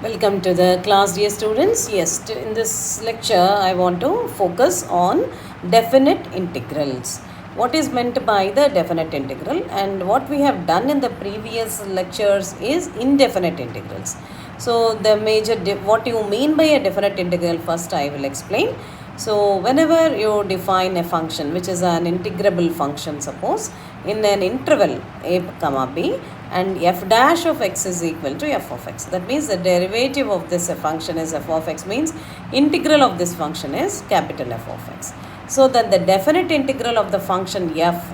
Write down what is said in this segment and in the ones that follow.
Welcome to the class, dear students. Yes, in this lecture, I want to focus on definite integrals. What is meant by the definite integral, and what we have done in the previous lectures is indefinite integrals. So, the major what you mean by a definite integral, first I will explain. So, whenever you define a function which is an integrable function, suppose in an interval a comma b, and f dash of x is equal to f of x. That means the derivative of this function is f of x, means integral of this function is capital F of x. So that the definite integral of the function f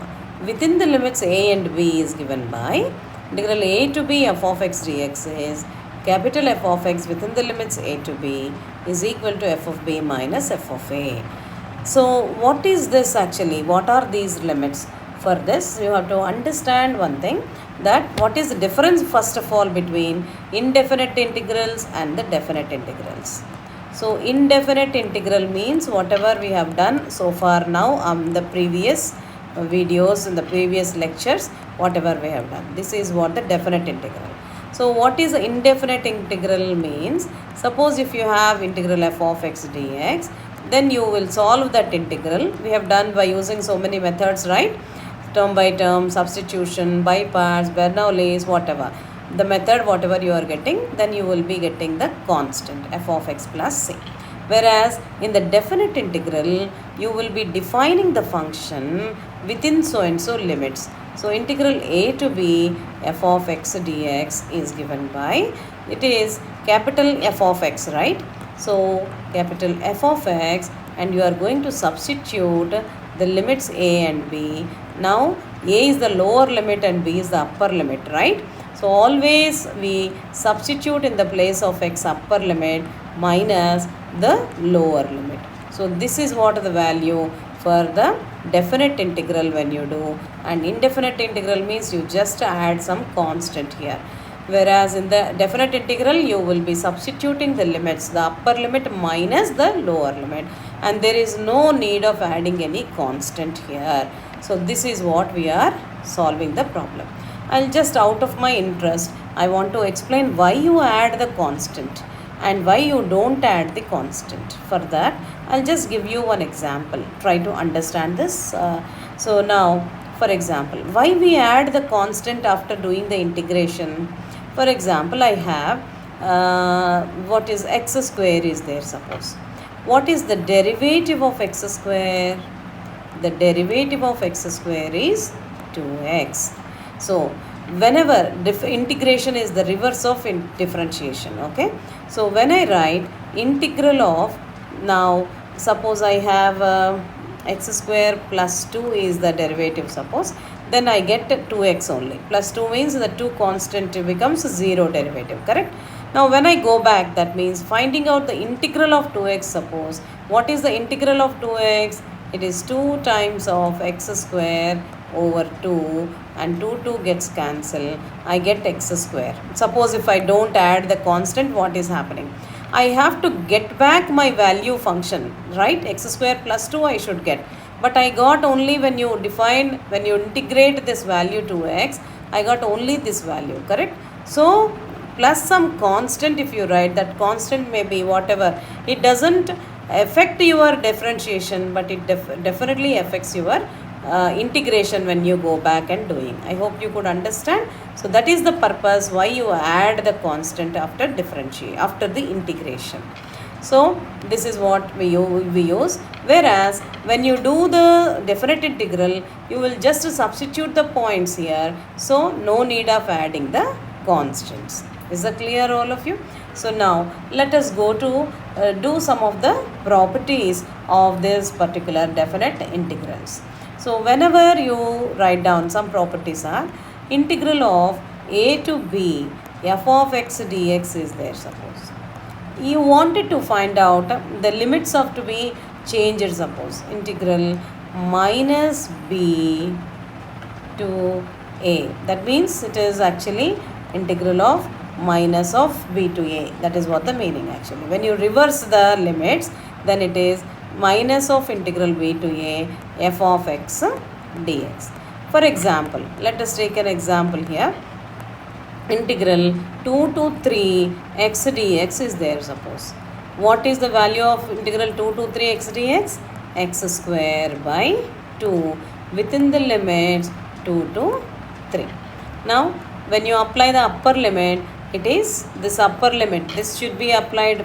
within the limits a and b is given by integral a to b f of x dx is capital F of x within the limits a to b is equal to f of b minus f of a. So what is this actually? What are these limits? For this, you have to understand one thing, that what is the difference first of all between indefinite integrals and the definite integrals. So indefinite integral means whatever we have done so far now the previous videos in the previous lectures, whatever we have done, this is what the definite integral. So what is indefinite integral means? Suppose if you have integral f of x dx, then you will solve that integral. We have done by using so many methods, right? Term by term, substitution, by parts, Bernoulli's, whatever. The method, whatever you are getting, then you will be getting the constant f of x plus c. Whereas in the definite integral, you will be defining the function within so and so limits. So integral a to b f of x dx is given by, it is capital F of x, right? So capital F of x, and you are going to substitute the limits a and b. Now a is the lower limit and b is the upper limit, right? So always we substitute in the place of x upper limit minus the lower limit. So this is what the value for the definite integral when you do, and indefinite integral means you just add some constant here. Whereas in the definite integral, you will be substituting the limits, the upper limit minus the lower limit, and there is no need of adding any constant here. So this is what we are solving the problem. I'll just, out of my interest, I want to explain why you add the constant and why you don't add the constant. For that, I'll just give you one example. Try to understand this. So now, for example, why we add the constant after doing the integration? For example, I have what is x square is there, suppose. What is the derivative of x square? The derivative of x square is 2x. So whenever integration is the reverse of differentiation, okay? So when I write integral of, now suppose I have x square plus 2 is the derivative, suppose, then I get 2x only. Plus 2 means the 2 constant becomes 0 derivative, correct? Now when I go back, that means finding out the integral of 2x, suppose. What is the integral of 2x? It is 2 times of x square over 2, and 2 gets cancelled. I get x square. Suppose if I don't add the constant, what is happening? I have to get back my value function, right? X square plus 2 I should get. But I got only when you integrate this value to x, I got only this value, correct? So plus some constant, if you write, that constant may be whatever. It doesn't affect your differentiation, but it definitely affects your integration when you go back and doing. I hope you could understand. So that is the purpose why you add the constant after after the integration. So this is what we use. Whereas when you do the definite integral, you will just substitute the points here. So no need of adding the constants. Is that clear, all of you? So now let us go to do some of the properties of this particular definite integrals. So whenever you write down, some properties are integral of a to b f of x dx is there, suppose. You wanted to find out the limits of to be changed, suppose. Integral minus b to a. That means it is actually integral of minus of b to a. That is what the meaning actually. When you reverse the limits, then it is minus of integral b to a f of x dx. For example, let us take an example here. integral 2 to 3 x dx is there, suppose. What is the value of integral 2 to 3 x dx? X square by 2 within the limits 2 to 3. Now when you apply the upper limit, it is this upper limit, this should be applied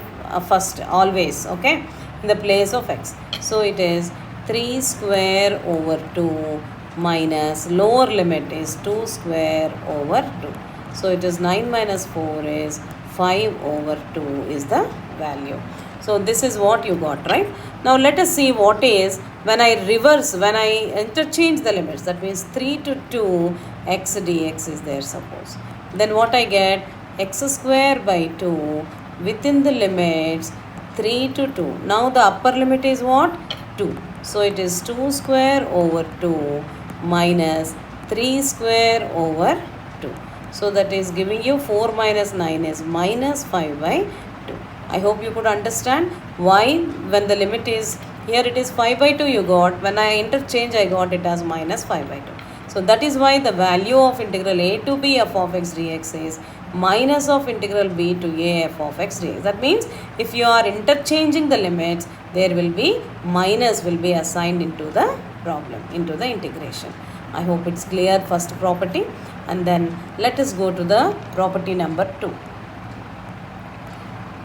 first always, okay, in the place of x. So it is 3 square over 2 minus lower limit is 2 square over 2. So it is 9 minus 4 is 5 over 2 is the value. So this is what you got, right? Now let us see what is when I reverse, when I interchange the limits. That means 3 to 2 x dx is there, suppose. Then what I get? X square by 2 within the limits 3 to 2. Now the upper limit is what? 2. So it is 2 square over 2 minus 3 square over 2. So that is giving you 4 minus 9 is minus 5 by 2. I hope you could understand why when the limit is here it is 5 by 2 you got. When I interchange I got it as minus 5 by 2. So that is why the value of integral a to b f of x dx is minus of integral b to a f of x dx. That means if you are interchanging the limits, there will be minus will be assigned into the problem, into the integration. I hope it's clear, first property. And then let us go to the property number 2.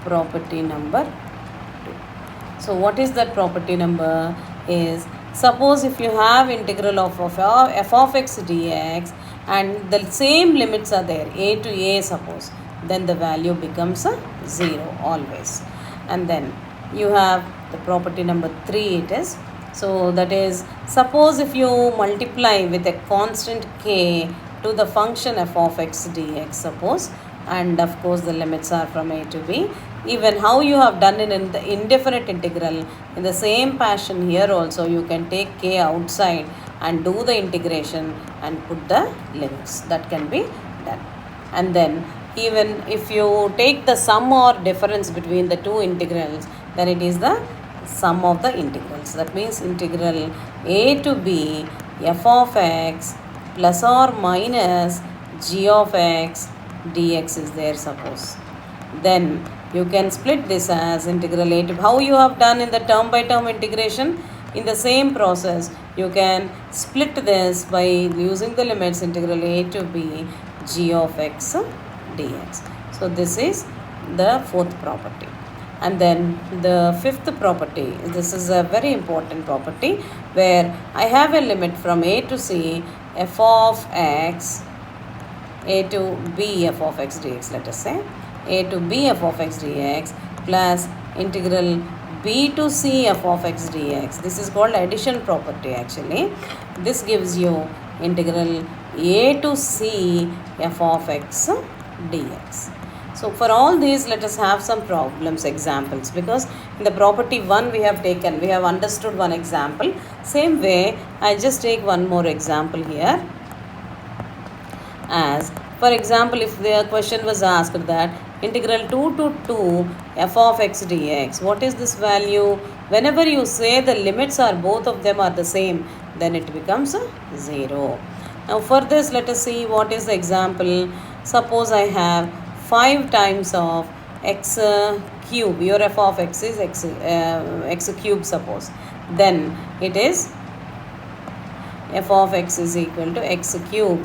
Property number 2. So what is that property number? Is suppose if you have integral of f of x dx and the same limits are there, a to a suppose, then the value becomes a 0 always. And then you have the property number 3 it is. So that is, suppose if you multiply with a constant k to the function f of x dx, suppose, and of course the limits are from a to b. Even how you have done it in the indefinite integral, in the same fashion here also you can take k outside and do the integration and put the limits. That can be done. And then even if you take the sum or difference between the two integrals, then it is the sum of the integrals. That means integral a to b f of x plus or minus g of x dx is there, suppose. Then you can split this as integral a to, how you have done in the term by term integration. In the same process you can split this by using the limits integral a to b g of x dx. So this is the fourth property. And then the fifth property, this is a very important property where I have a limit from a to c f of x, a to b f of x dx, let us say, a to b f of x dx plus integral b to c f of x dx. This is called addition property actually. This gives you integral a to c f of x dx. So for all these, let us have some problems, examples, because in the property 1 we have understood one example. Same way, I just take one more example here. As for example, if the question was asked that integral 2 to 2 f of x dx, what is this value? Whenever you say the limits are both of them are the same, then it becomes a 0. Now for this, let us see what is the example. Suppose I have 5 times of x cube, your f of x is x cube, suppose. Then it is f of x is equal to x cube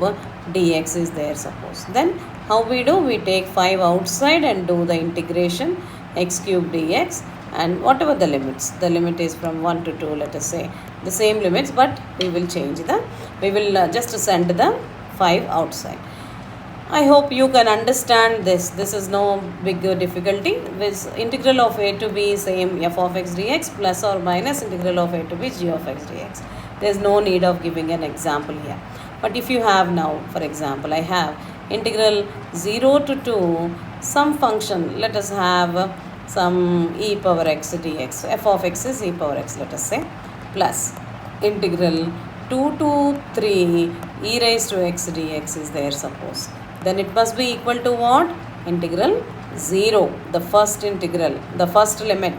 dx is there, suppose. Then how we do? We take 5 outside and do the integration x cube dx, and whatever the limits, the limit is from 1 to 2, let us say, the same limits, but we will change we will just send the 5 outside. I hope you can understand this. This is no big difficulty. With integral of a to b same f of x dx plus or minus integral of a to b g of x dx. There is no need of giving an example here. But if you have now, for example, I have integral 0 to 2 some function, let us have some e power x dx, f of x is e power x, let us say, plus integral 2 to 3 e raised to x dx is there, suppose. Then it must be equal to what? Integral 0, the first integral, the first limit,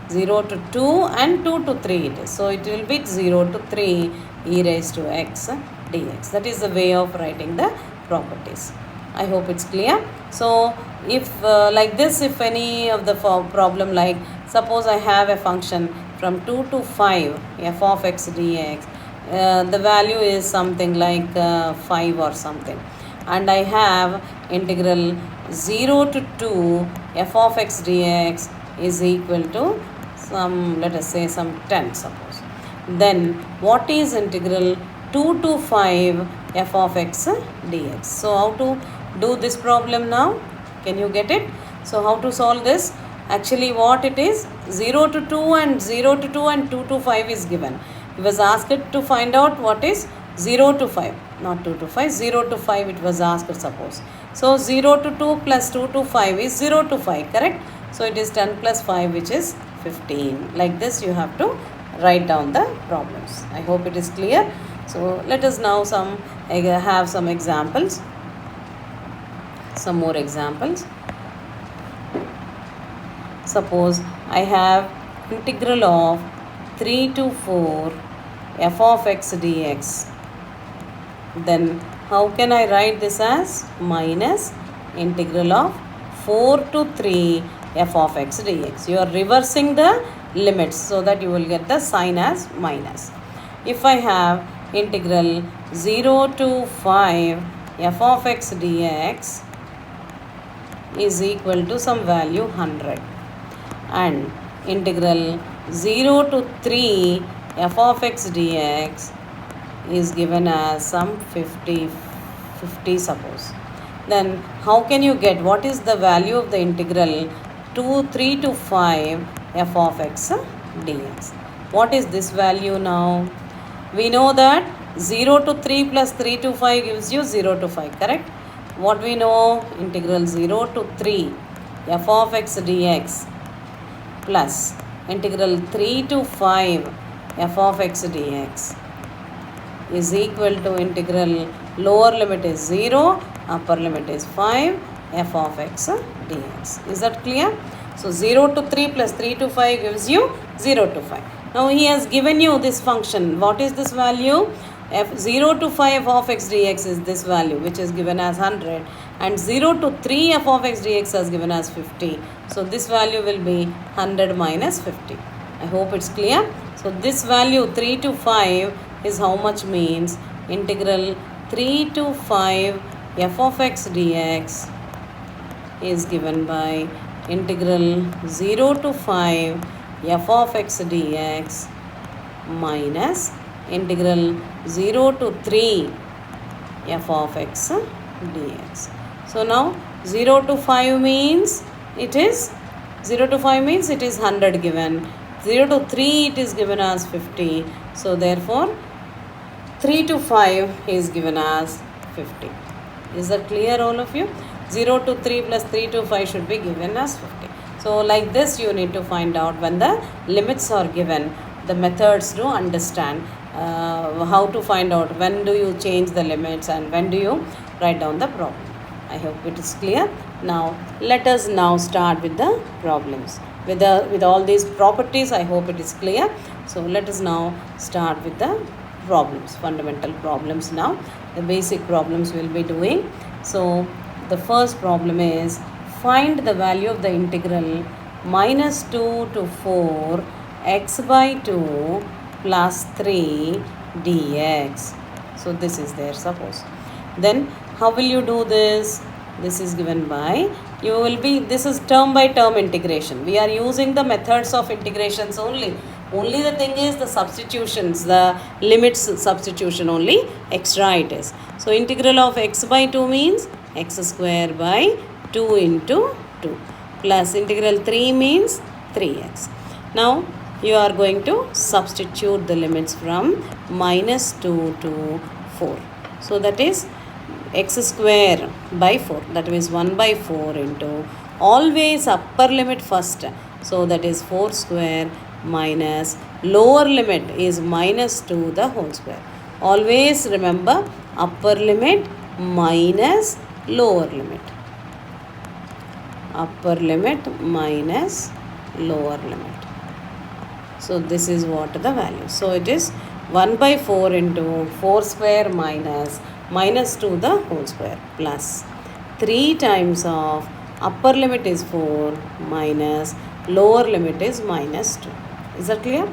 0 to 2 and 2 to 3 it is. So it will be 0 to 3 e raised to x dx. That is the way of writing the properties. I hope it's clear. So if like this, if any of the problem, like suppose I have a function from 2 to 5 f of x dx, the value is something like 5 or something, and I have integral 0 to 2 f of x dx is equal to some, let us say some 10 suppose. Then what is integral 2 to 5 f of x dx? So how to do this problem now? Can you get it? So how to solve this? Actually what it is, 0 to 2 and 0 to 2 and 2 to 5 is given. He was asked to find out what is 0 to 5, not 2 to 5, 0 to 5 it was asked suppose. So 0 to 2 plus 2 to 5 is 0 to 5, correct? So it is 10 plus 5 which is 15. Like this you have to write down the problems. I hope it is clear. So let us now have some examples, some more examples. Suppose I have integral of 3 to 4 f of x dx. Then how can I write this as minus integral of 4 to 3 f of x dx. You are reversing the limits so that you will get the sign as minus. If I have integral 0 to 5 f of x dx is equal to some value 100, and integral 0 to 3 f of x dx is given as some 50 suppose. Then how can you get what is the value of the integral 3 to 5 f of x dx? What is this value now? We know that 0 to 3 plus 3 to 5 gives you 0 to 5, correct? What we know, integral 0 to 3 f of x dx plus integral 3 to 5 f of x dx is equal to integral lower limit is 0, upper limit is 5 f of x dx. Is that clear? So 0 to 3 plus 3 to 5 gives you 0 to 5. Now he has given you this function. What is this value? 0 to 5 f of x dx is this value which is given as 100, and 0 to 3 f of x dx is given as 50. So this value will be 100 minus 50. I hope it's clear. So this value 3 to 5 is how much means integral 3 to 5 f of x dx is given by integral 0 to 5 f of x dx minus integral 0 to 3 f of x dx. So now 0 to 5 means it is 100 given. 0 to 3 it is given as 50. So therefore 3 to 5 is given as 50. Is that clear all of you? 0 to 3 plus 3 to 5 should be given as 50. So like this you need to find out when the limits are given, the methods to understand how to find out when do you change the limits and when do you write down the problem. I hope it is clear. Now let us now start with the problems. With all these properties, I hope it is clear. So let us now start with the problems, fundamental problems now. The basic problems we'll be doing. So the first problem is find the value of the integral minus 2 to 4 x by 2 plus 3 dx. So this is there suppose. Then how will you do this? This is given by, this is term by term integration. We are using the methods of integrations only. Only the thing is the substitutions, the limits substitution only extra it is. So integral of x by 2 means x square by 2 into 2 plus integral 3 means 3x. Now you are going to substitute the limits from minus 2 to 4. So that is x square by 4, that means 1 by 4 into always upper limit first. So that is 4 square minus lower limit is minus 2 the whole square. Always remember upper limit minus lower limit. Upper limit minus lower limit. So this is what the value. So it is 1 by 4 into 4 square minus 2 the whole square plus 3 times of upper limit is 4 minus lower limit is minus 2. Is that clear?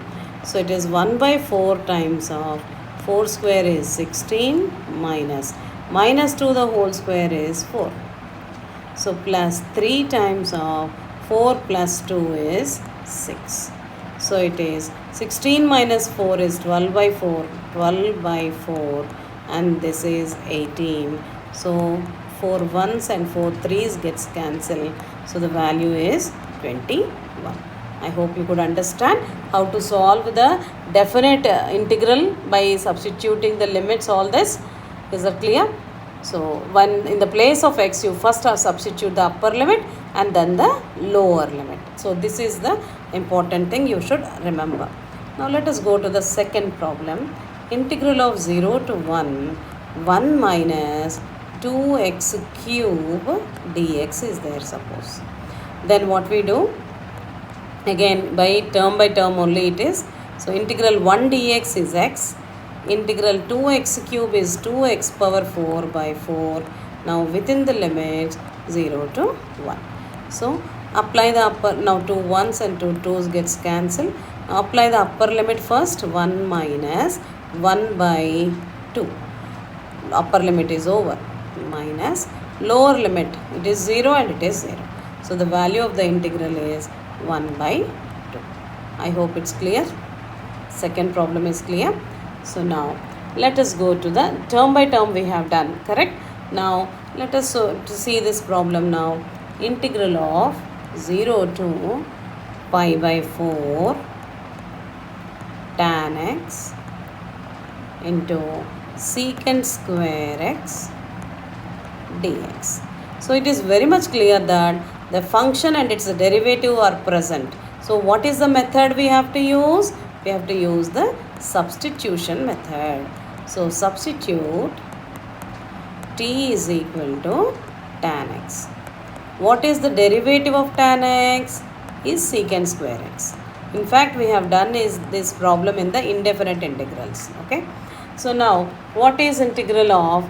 So it is 1 by 4 times of 4 square is 16 minus 2 the whole square is 4. So plus 3 times of 4 plus 2 is 6. So it is 16 minus 4 is 12 by 4, 12 by 4, and this is 18. So 4 ones and 4 threes gets cancelled. So the value is 21. I hope you could understand how to solve the definite integral by substituting the limits, all this. Is that clear? So when in the place of x, you first substitute the upper limit and then the lower limit. So this is the important thing you should remember. Now let us go to the second problem. Integral of 0 to 1 minus 2x cube dx is there, suppose. Then what we do? Again by term only it is. So integral 1 dx is x. Integral 2x cube is 2x power 4 by 4. Now within the limits 0 to 1. So apply the upper, now 2 1s and 2 2s gets cancelled. Now apply the upper limit first, 1 minus 1 by 2. Upper limit is over. Minus lower limit, it is 0 and it is 0. So the value of the integral is 1 by 2. I hope it's clear. Second problem is clear. So now let us go to the term by term we have done, correct? Now let us to see this problem now. Integral of 0 to pi by 4 tan x into secant square x dx. So it is very much clear that the function and its derivative are present. So what is the method we have to use? We have to use the substitution method. So substitute t is equal to tan x. What is the derivative of tan x? Is secant square x. In fact, we have done is this problem in the indefinite integrals. Okay. So now what is integral of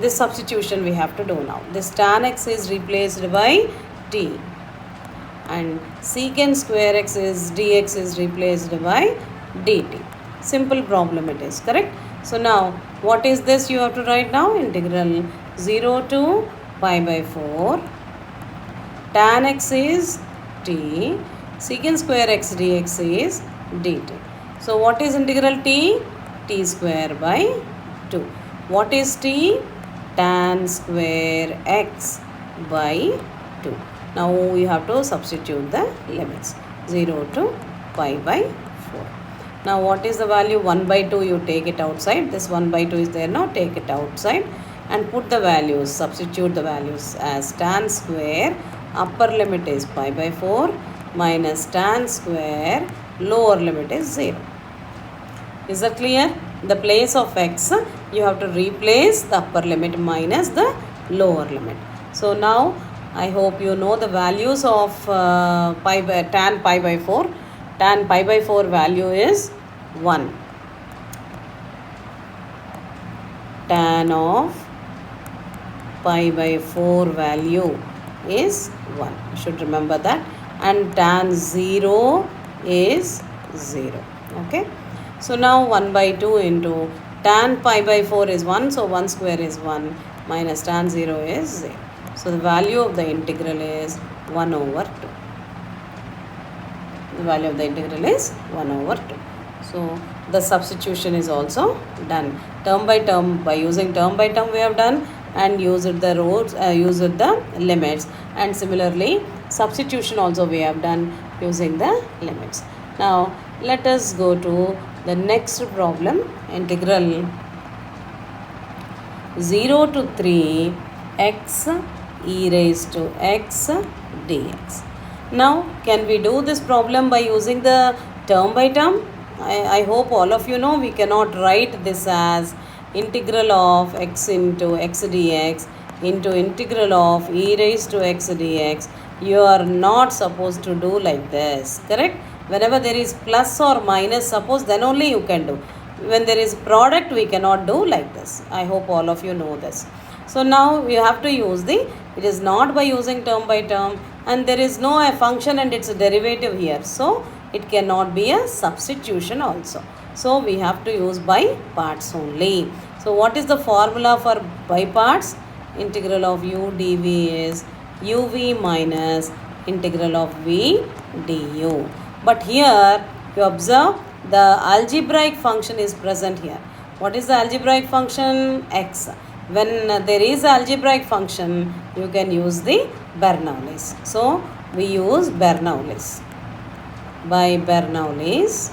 this substitution we have to do now. This tan x is replaced by t. And secant square x is dx is replaced by dt. Simple problem it is, correct? So now what is this you have to write now? Integral 0 to pi by 4 tan x is t, secant square x dx is dt. So what is integral t? T square by 2. What is t? Tan square x by 2. Now we have to substitute the limits 0 to pi by 4. Now what is the value? 1 by 2 you take it outside. This 1 by 2 is there now. Take it outside and put the values. Substitute the values as tan square. Upper limit is pi by 4 minus tan square. Lower limit is 0. Is that clear? The place of x you have to replace the upper limit minus the lower limit. So now I hope you know the values of tan pi by 4. Tan pi by 4 value is 1. Tan of pi by 4 value is 1. You should remember that. And tan 0 is 0. Okay. So now 1 by 2 into tan pi by 4 is 1. So 1 square is 1 minus tan 0 is 0. So the value of the integral is 1 over 2. The value of the integral is 1 over 2. So the substitution is also done. Term by term, by using term by term we have done, and used the rows, used the limits, and similarly substitution also we have done using the limits. Now let us go to the next problem. Integral 0 to 3 x e raised to x dx. Now can we do this problem by using the term by term? I hope all of you know we cannot write this as integral of x into x dx into integral of e raised to x dx. You are not supposed to do like this, correct? Whenever there is plus or minus, suppose, then only you can do. When there is product, we cannot do like this. I hope all of you know this. So now you have to use it is not by using term by term, and there is no a function and its derivative here. So it cannot be a substitution also. So we have to use by parts only. So what is the formula for by parts? Integral of u dv is uv minus integral of v du. But here you observe the algebraic function is present here. What is the algebraic function? X. When there is algebraic function, you can use the Bernoulli's. So we use Bernoulli's. By Bernoulli's,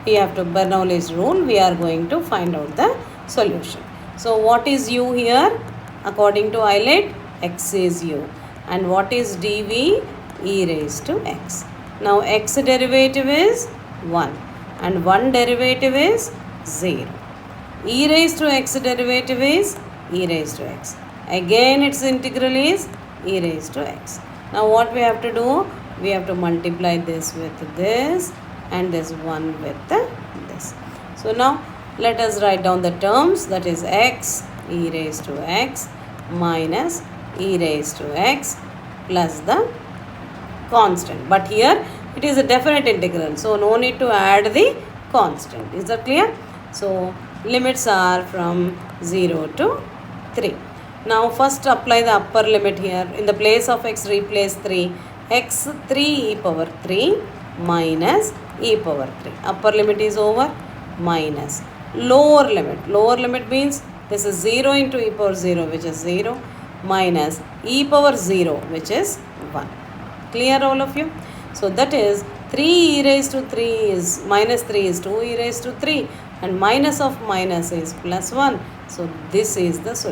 we have to Bernoulli's rule, we are going to find out the solution. So what is u here? According to Eilert, x is u. And what is dv? E raised to x. Now x derivative is 1 and 1 derivative is 0. E raised to x derivative is e raised to x. Again its integral is e raised to x. Now what we have to do? We have to multiply this with this and this 1 with this. So now let us write down the terms, that is x e raised to x minus e raised to x plus the constant. But here it is a definite integral, so no need to add the constant. Is that clear? So limits are from 0 to 3. Now first apply the upper limit here. In the place of x replace 3. X 3 e power 3 minus e power 3. Upper limit is over. Minus lower limit. Lower limit means this is 0 into e power 0, which is 0, minus e power 0, which is 1. Clear all of you? So that is 3 e raised to 3 is minus 3 is 2 e raised to 3, and minus of minus is plus 1. So this is the solution.